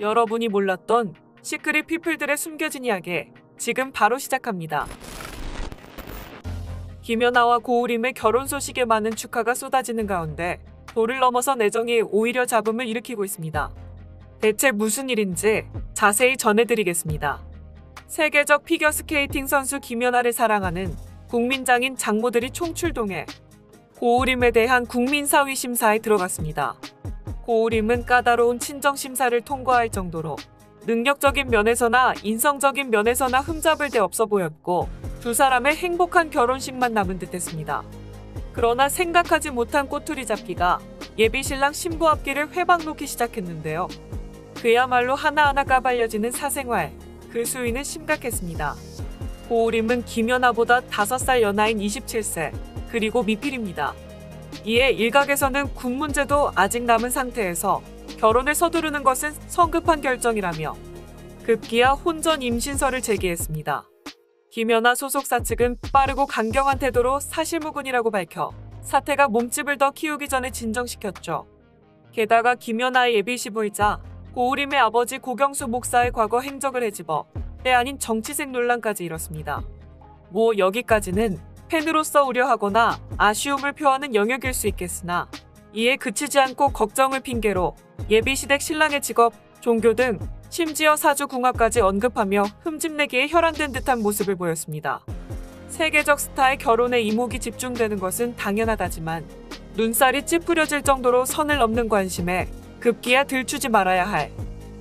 여러분이 몰랐던 시크릿 피플들의 숨겨진 이야기 지금 바로 시작합니다. 김연아와 고우림의 결혼 소식에 많은 축하가 쏟아지는 가운데 도를 넘어선 애정이 오히려 잡음을 일으키고 있습니다. 대체 무슨 일인지 자세히 전해드리겠습니다. 세계적 피겨스케이팅 선수 김연아를 사랑하는 국민장인 장모들이 총출동해 고우림에 대한 국민사위 심사에 들어갔습니다. 고우림은 까다로운 친정심사를 통과할 정도로 능력적인 면에서나 인성적인 면에서나 흠잡을 데 없어 보였고 두 사람의 행복한 결혼식만 남은 듯했습니다. 그러나 생각하지 못한 꼬투리 잡기가 예비신랑 신부 앞길을 회방 놓기 시작했는데요. 그야말로 하나하나 까발려지는 사생활, 그 수위는 심각했습니다. 고우림은 김연아보다 5살 연하인 27세, 그리고 미필입니다. 이에 일각에서는 군 문제도 아직 남은 상태에서 결혼을 서두르는 것은 성급한 결정이라며 급기야 혼전 임신설을 제기했습니다. 김연아 소속사 측은 빠르고 강경한 태도로 사실무근이라고 밝혀 사태가 몸집을 더 키우기 전에 진정시켰죠. 게다가 김연아의 예비시부이자 고우림의 아버지 고경수 목사의 과거 행적을 헤집어 때 아닌 정치색 논란까지 일었습니다. 여기까지는 팬으로서 우려하거나 아쉬움을 표하는 영역일 수 있겠으나 이에 그치지 않고 걱정을 핑계로 예비시댁 신랑의 직업, 종교 등 심지어 사주궁합까지 언급하며 흠집내기에 혈안된 듯한 모습을 보였습니다. 세계적 스타의 결혼에 이목이 집중되는 것은 당연하다지만 눈살이 찌푸려질 정도로 선을 넘는 관심에 급기야 들추지 말아야 할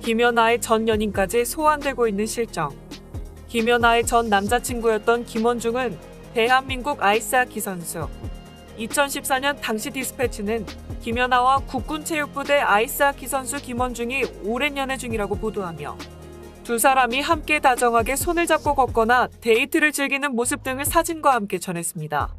김연아의 전 연인까지 소환되고 있는 실정. 김연아의 전 남자친구였던 김원중은 대한민국 아이스하키 선수. 2014년 당시 디스패치는 김연아와 국군체육부대 아이스하키 선수 김원중이 오랜 연애 중이라고 보도하며 두 사람이 함께 다정하게 손을 잡고 걷거나 데이트를 즐기는 모습 등을 사진과 함께 전했습니다.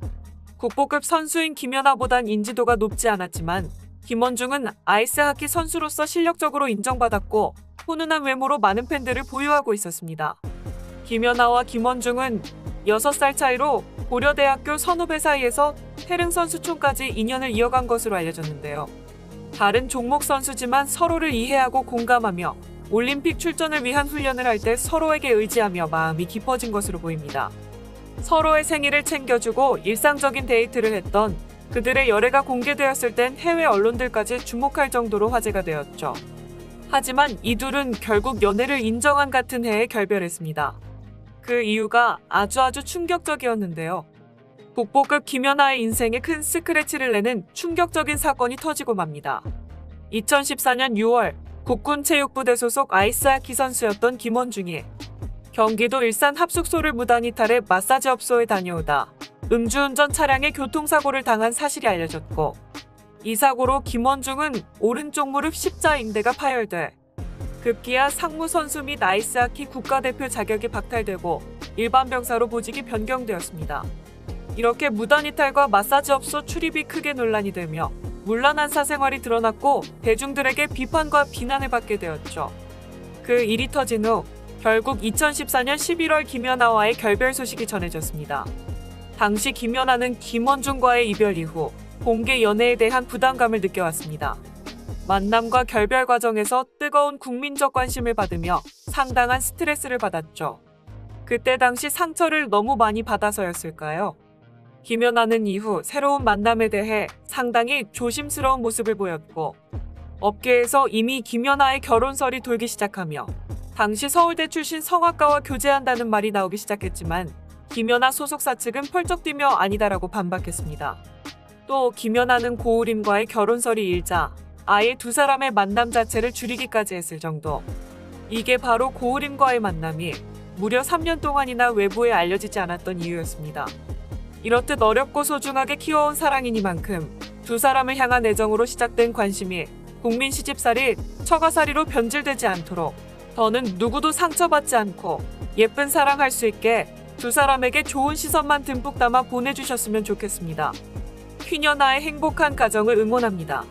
국보급 선수인 김연아보단 인지도가 높지 않았지만 김원중은 아이스하키 선수로서 실력적으로 인정받았고 훈훈한 외모로 많은 팬들을 보유하고 있었습니다. 김연아와 김원중은 6살 차이로 고려대학교 선후배 사이에서 태릉 선수촌까지 인연을 이어간 것으로 알려졌는데요. 다른 종목 선수지만 서로를 이해하고 공감하며 올림픽 출전을 위한 훈련을 할 때 서로에게 의지하며 마음이 깊어진 것으로 보입니다. 서로의 생일을 챙겨주고 일상적인 데이트를 했던 그들의 열애가 공개되었을 땐 해외 언론들까지 주목할 정도로 화제가 되었죠. 하지만 이 둘은 결국 연애를 인정한 같은 해에 결별했습니다. 그 이유가 아주 충격적이었는데요. 국보급 김연아의 인생에 큰 스크래치를 내는 충격적인 사건이 터지고 맙니다. 2014년 6월 국군체육부대 소속 아이스하키 선수였던 김원중이 경기도 일산 합숙소를 무단 이탈해 마사지 업소에 다녀오다 음주운전 차량에 교통사고를 당한 사실이 알려졌고 이 사고로 김원중은 오른쪽 무릎 십자인대가 파열돼 급기야 상무 선수 및 아이스하키 국가대표 자격이 박탈되고 일반 병사로 보직이 변경되었습니다. 이렇게 무단 이탈과 마사지 업소 출입이 크게 논란이 되며 문란한 사생활이 드러났고 대중들에게 비판과 비난을 받게 되었죠. 그 일이 터진 후 결국 2014년 11월 김연아와의 결별 소식이 전해졌습니다. 당시 김연아는 김원중과의 이별 이후 공개 연애에 대한 부담감을 느껴왔습니다. 만남과 결별 과정에서 뜨거운 국민적 관심을 받으며 상당한 스트레스를 받았죠. 그때 당시 상처를 너무 많이 받아서였을까요? 김연아는 이후 새로운 만남에 대해 상당히 조심스러운 모습을 보였고 업계에서 이미 김연아의 결혼설이 돌기 시작하며 당시 서울대 출신 성악가와 교제한다는 말이 나오기 시작했지만 김연아 소속사 측은 펄쩍 뛰며 아니다라고 반박했습니다. 또 김연아는 고우림과의 결혼설이 일자 아예 두 사람의 만남 자체를 줄이기까지 했을 정도. 이게 바로 고우림과의 만남이 무려 3년 동안이나 외부에 알려지지 않았던 이유였습니다. 이렇듯 어렵고 소중하게 키워온 사랑이니만큼 두 사람을 향한 애정으로 시작된 관심이 국민 시집살이 처가살이로 변질되지 않도록 더는 누구도 상처받지 않고 예쁜 사랑할 수 있게 두 사람에게 좋은 시선만 듬뿍 담아 보내주셨으면 좋겠습니다. 휘녀나의 행복한 가정을 응원합니다.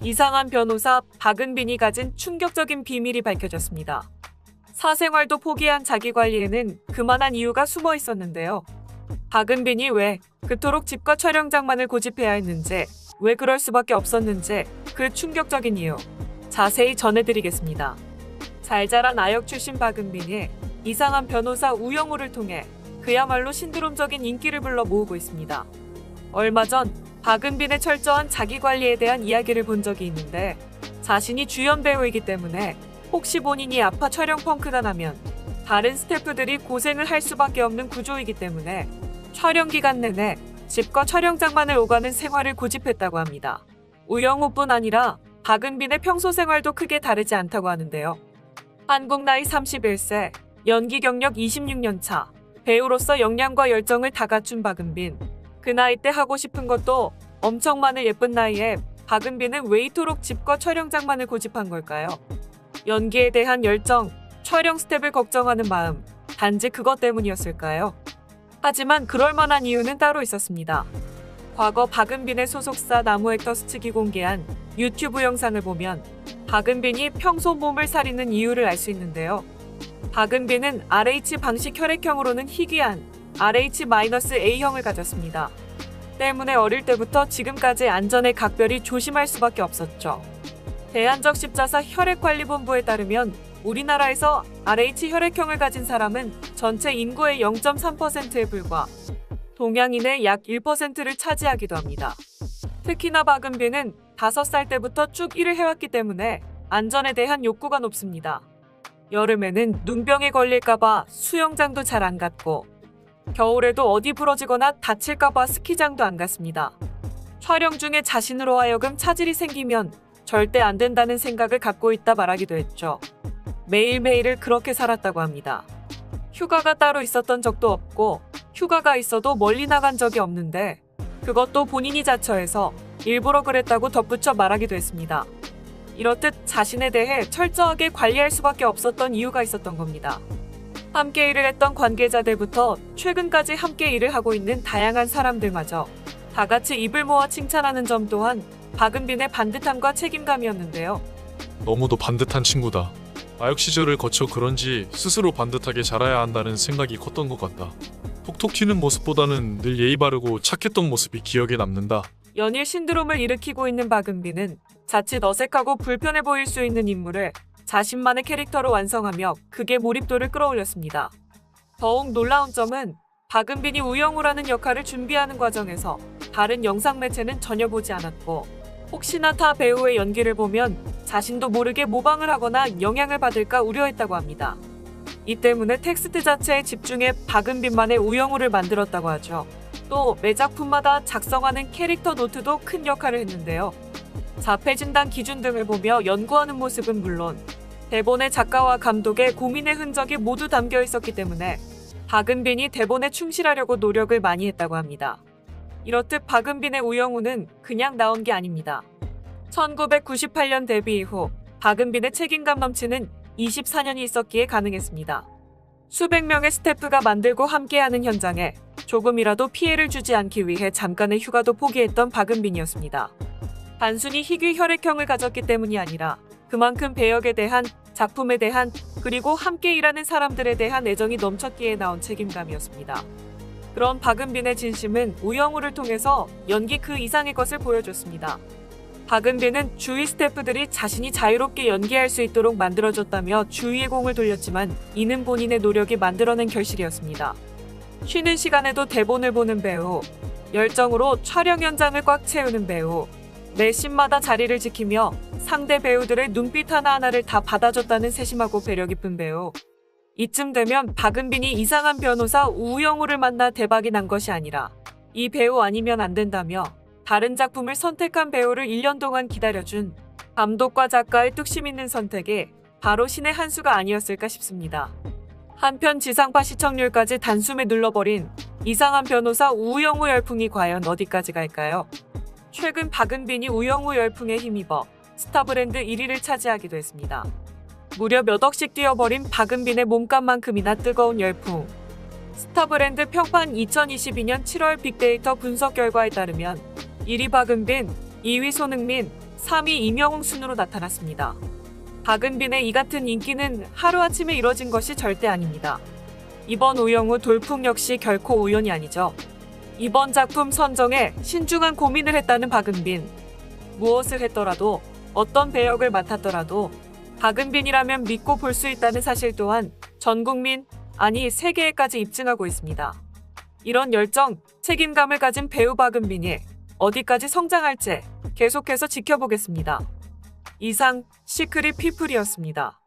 이상한 변호사 박은빈이 가진 충격적인 비밀이 밝혀졌습니다. 사생활도 포기한 자기 관리에는 그만한 이유가 숨어 있었는데요. 박은빈이 왜 그토록 집과 촬영장만을 고집해야 했는지, 왜 그럴 수밖에 없었는지 그 충격적인 이유. 자세히 전해드리겠습니다. 잘 자란 아역 출신 박은빈이 이상한 변호사 우영우를 통해 그야말로 신드롬적인 인기를 불러 모으고 있습니다. 얼마 전 박은빈의 철저한 자기관리에 대한 이야기를 본 적이 있는데, 자신이 주연 배우이기 때문에 혹시 본인이 아파 촬영 펑크가 나면 다른 스태프들이 고생을 할 수밖에 없는 구조이기 때문에 촬영 기간 내내 집과 촬영장만을 오가는 생활을 고집했다고 합니다. 우영우뿐 아니라 박은빈의 평소 생활도 크게 다르지 않다고 하는데요. 한국 나이 31세, 연기 경력 26년 차, 배우로서 역량과 열정을 다 갖춘 박은빈. 그 나이 때 하고 싶은 것도 엄청 많은 예쁜 나이에 박은빈은 왜 이토록 집과 촬영장만을 고집한 걸까요? 연기에 대한 열정, 촬영 스텝을 걱정하는 마음, 단지 그것 때문이었을까요? 하지만 그럴 만한 이유는 따로 있었습니다. 과거 박은빈의 소속사 나무액터스 측이 공개한 유튜브 영상을 보면 박은빈이 평소 몸을 사리는 이유를 알 수 있는데요. 박은빈은 RH 방식 혈액형으로는 희귀한 RH-A형을 가졌습니다. 때문에 어릴 때부터 지금까지 안전에 각별히 조심할 수밖에 없었죠. 대한적십자사 혈액관리본부에 따르면 우리나라에서 RH 혈액형을 가진 사람은 전체 인구의 0.3%에 불과 동양인의 약 1%를 차지하기도 합니다. 특히나 박은빈은 5살 때부터 쭉 일을 해왔기 때문에 안전에 대한 욕구가 높습니다. 여름에는 눈병에 걸릴까봐 수영장도 잘 안 갔고, 겨울에도 어디 부러지거나 다칠까봐 스키장도 안 갔습니다. 촬영 중에 자신으로 하여금 차질이 생기면 절대 안 된다는 생각을 갖고 있다 말하기도 했죠. 매일매일을 그렇게 살았다고 합니다. 휴가가 따로 있었던 적도 없고, 휴가가 있어도 멀리 나간 적이 없는데 그것도 본인이 자처해서 일부러 그랬다고 덧붙여 말하기도 했습니다. 이렇듯 자신에 대해 철저하게 관리할 수밖에 없었던 이유가 있었던 겁니다. 함께 일을 했던 관계자들부터 최근까지 함께 일을 하고 있는 다양한 사람들마저 다 같이 입을 모아 칭찬하는 점 또한 박은빈의 반듯함과 책임감이었는데요. 너무도 반듯한 친구다. 아역 시절을 거쳐 그런지 스스로 반듯하게 자라야 한다는 생각이 컸던 것 같다. 톡톡 튀는 모습보다는 늘 예의 바르고 착했던 모습이 기억에 남는다. 연일 신드롬을 일으키고 있는 박은빈은 자칫 어색하고 불편해 보일 수 있는 인물을 자신만의 캐릭터로 완성하며 극의 몰입도를 끌어올렸습니다. 더욱 놀라운 점은 박은빈이 우영우라는 역할을 준비하는 과정에서 다른 영상 매체는 전혀 보지 않았고, 혹시나 타 배우의 연기를 보면 자신도 모르게 모방을 하거나 영향을 받을까 우려했다고 합니다. 이 때문에 텍스트 자체에 집중해 박은빈만의 우영우를 만들었다고 하죠. 또 매 작품마다 작성하는 캐릭터 노트도 큰 역할을 했는데요. 자폐 진단 기준 등을 보며 연구하는 모습은 물론 대본의 작가와 감독의 고민의 흔적이 모두 담겨 있었기 때문에 박은빈이 대본에 충실하려고 노력을 많이 했다고 합니다. 이렇듯 박은빈의 우영우는 그냥 나온 게 아닙니다. 1998년 데뷔 이후 박은빈의 책임감 넘치는 24년이 있었기에 가능했습니다. 수백 명의 스태프가 만들고 함께하는 현장에 조금이라도 피해를 주지 않기 위해 잠깐의 휴가도 포기했던 박은빈이었습니다. 단순히 희귀 혈액형을 가졌기 때문이 아니라 그만큼 배역에 대한, 작품에 대한, 그리고 함께 일하는 사람들에 대한 애정이 넘쳤기에 나온 책임감이었습니다. 그런 박은빈의 진심은 우영우를 통해서 연기 그 이상의 것을 보여줬습니다. 박은빈은 주위 스태프들이 자신이 자유롭게 연기할 수 있도록 만들어줬다며 주위에 공을 돌렸지만 이는 본인의 노력이 만들어낸 결실이었습니다. 쉬는 시간에도 대본을 보는 배우, 열정으로 촬영 현장을 꽉 채우는 배우, 매 씬마다 자리를 지키며 상대 배우들의 눈빛 하나하나를 다 받아줬다는 세심하고 배려 깊은 배우. 이쯤 되면 박은빈이 이상한 변호사 우영우를 만나 대박이 난 것이 아니라 이 배우 아니면 안 된다며 다른 작품을 선택한 배우를 1년 동안 기다려준 감독과 작가의 뚝심 있는 선택이 바로 신의 한 수가 아니었을까 싶습니다. 한편 지상파 시청률까지 단숨에 눌러버린 이상한 변호사 우영우 열풍이 과연 어디까지 갈까요? 최근 박은빈이 우영우 열풍에 힘입어 스타브랜드 1위를 차지하기도 했습니다. 무려 몇 억씩 뛰어버린 박은빈의 몸값만큼이나 뜨거운 열풍. 스타브랜드 평판 2022년 7월 빅데이터 분석 결과에 따르면 1위 박은빈, 2위 손흥민, 3위 임영웅 순으로 나타났습니다. 박은빈의 이 같은 인기는 하루아침에 이뤄진 것이 절대 아닙니다. 이번 우영우 돌풍 역시 결코 우연이 아니죠. 이번 작품 선정에 신중한 고민을 했다는 박은빈. 무엇을 했더라도 어떤 배역을 맡았더라도 박은빈이라면 믿고 볼 수 있다는 사실 또한 전 국민, 아니 세계에까지 입증하고 있습니다. 이런 열정, 책임감을 가진 배우 박은빈이 어디까지 성장할지 계속해서 지켜보겠습니다. 이상 시크릿 피플이었습니다.